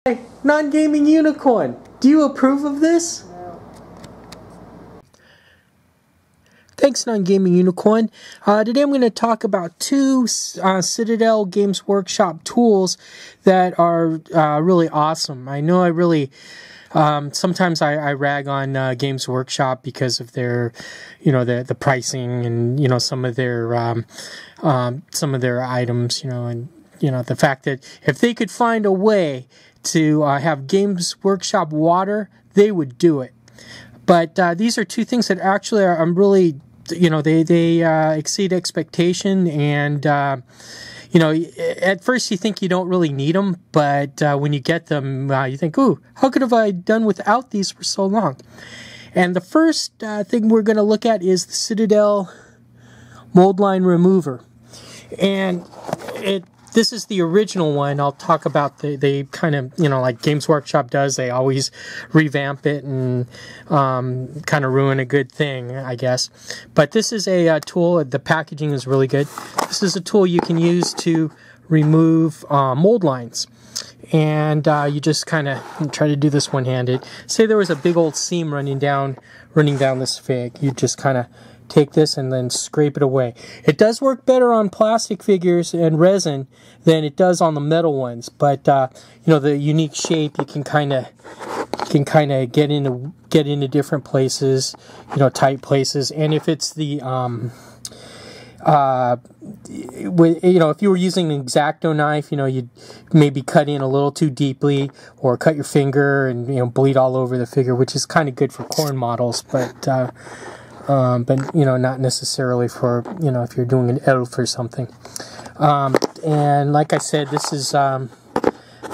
Hey, non-gaming unicorn, do you approve of this? Thanks, non-gaming unicorn. Today I'm going to talk about two Citadel Games Workshop tools that are really awesome. I know I really sometimes I rag on Games Workshop because of their, the pricing and some of their items, and the fact that if they could find a way to have Games Workshop water, they would do it. But these are two things that actually I'm really, they exceed expectation. And, at first you think you don't really need them, but when you get them, you think, ooh, how could have I done without these for so long? And the first thing we're going to look at is the Citadel Mold Line Remover. And this is the original one. I'll talk about they kind of, like Games Workshop does, they always revamp it and kind of ruin a good thing, I guess. But this is a tool. The packaging is really good. This is a tool you can use to remove mold lines. And you just kind of try to do this one-handed. Say there was a big old seam running down this fig. You just kind of take this and then scrape it away. It does work better on plastic figures and resin than it does on the metal ones, but the unique shape, you can kind of get into different places, tight places. And if it's the if you were using an X-Acto knife, you'd maybe cut in a little too deeply, or cut your finger and bleed all over the figure, which is kind of good for corn models, but not necessarily for if you're doing an elf or something. And like I said, this is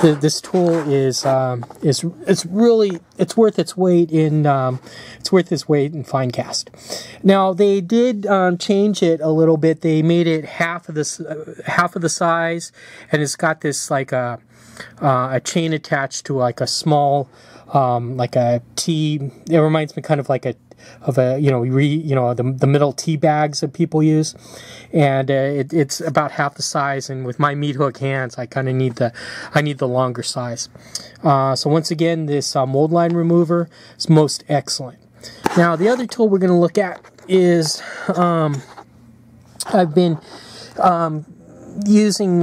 this tool is worth its weight in fine cast. Now they did change it a little bit. They made it half of the size, and it's got this like a chain attached to like a small like a tea. It reminds me kind of like the metal tea bags that people use, and it's about half the size. And with my meat hook hands, I kind of need the longer size. So once again, this mold line remover is most excellent. Now the other tool we're going to look at is I've been using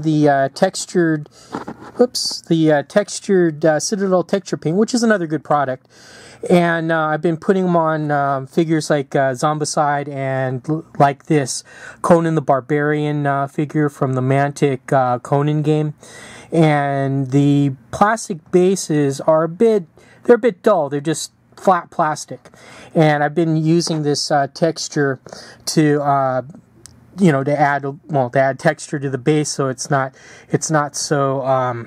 the textured Citadel Texture Paint, which is another good product. And I've been putting them on figures like Zombicide and like this Conan the Barbarian figure from the Mantic Conan game. And the plastic bases are a bit dull. They're just flat plastic. And I've been using this texture to add texture to the base, so it's not so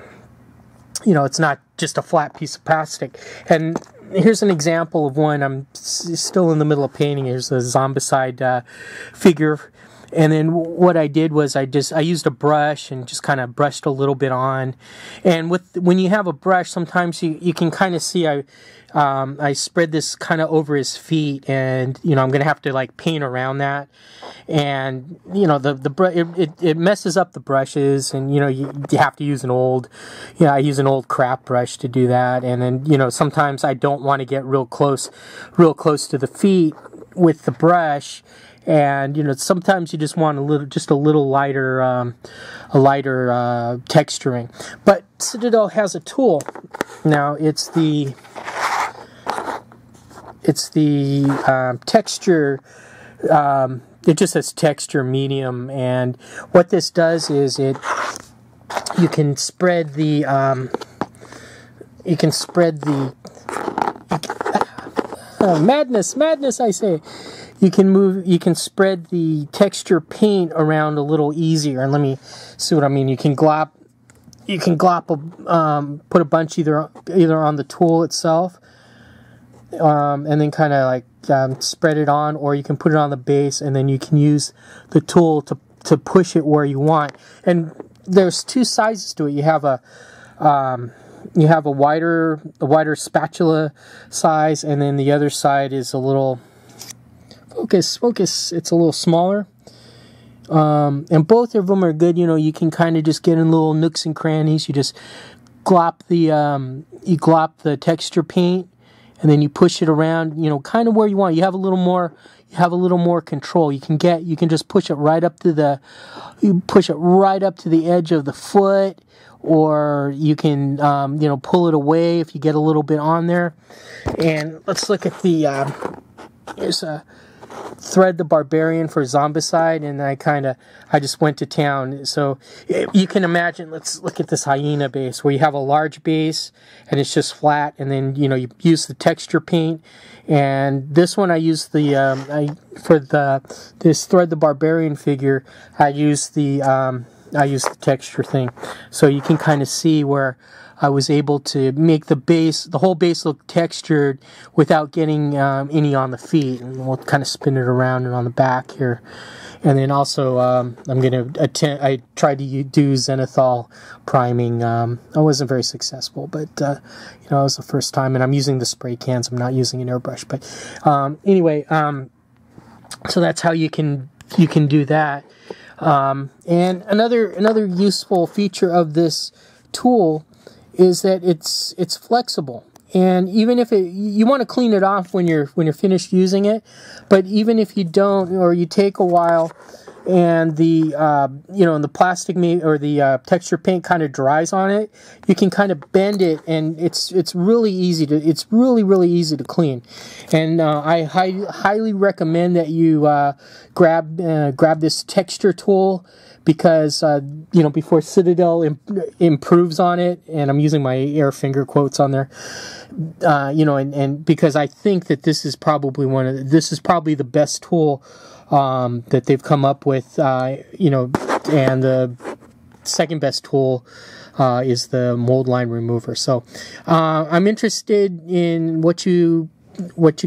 it's not just a flat piece of plastic. And here's an example of one. I'm still in the middle of painting. Here's the Zombicide figure. And then what I did was I used a brush and just kind of brushed a little bit on. And when you have a brush, sometimes you can kind of see I spread this kind of over his feet, and I'm gonna have to like paint around that. And it messes up the brushes, and you have to use an old, I use an old crap brush to do that. And then sometimes I don't want to get real close to the feet with the brush. And sometimes you just want a little lighter texturing. But Citadel has a tool. Now it's the texture. It just says texture medium, and what this does is you can spread the madness I say. You can spread the texture paint around a little easier. And let me see what I mean. You can glop put a bunch either on the tool itself, and then kind of like spread it on, or you can put it on the base, and then you can use the tool to push it where you want. And there's two sizes to it. You have a wider spatula size, and then the other side is a little focus. It's a little smaller. And both of them are good. You know, you can kind of just get in little nooks and crannies. You just glop the texture paint, and then you push it around, you know, kind of where you want. You have a little more control. You can just push it right up to the edge of the foot, or you can you know, pull it away if you get a little bit on there. And let's look at the here's a Thread the Barbarian for Zombicide, and I just went to town. So you can imagine, let's look at this hyena base where you have a large base and it's just flat, and then, you know, you use the texture paint. And this one I used this Thread the Barbarian figure, I used the texture thing. So you can kind of see where I was able to make the whole base look textured without getting any on the feet. And we'll kind of spin it around and on the back here. And then also, I tried to do zenithal priming. I wasn't very successful, but, you know, it was the first time, and I'm using the spray cans. I'm not using an airbrush, but, anyway, so that's how you can do that. And another useful feature of this tool is that it's flexible. And even if you want to clean it off when you're finished using it, but even if you don't, or you take a while, and the you know, and the plastic or the texture paint kind of dries on it, you can kind of bend it, and it's really easy to clean. And I highly recommend that you grab this texture tool, because you know, before Citadel improves on it, and I'm using my air finger quotes on there, you know, and because I think that this is probably the best tool that they've come up with, you know, and the second best tool is the mold line remover. So I'm interested in what you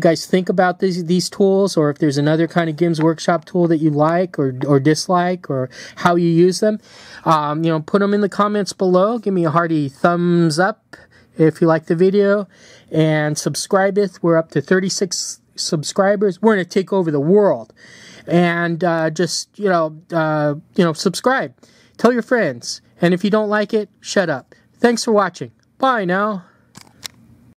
guys think about these tools, or if there's another kind of Games Workshop tool that you like or dislike, or how you use them. You know, put them in the comments below. Give me a hearty thumbs up if you like the video, and subscribe it. We're up to 36 subscribers. We're going to take over the world. And just, you know, subscribe. Tell your friends. And if you don't like it, shut up. Thanks for watching. Bye now.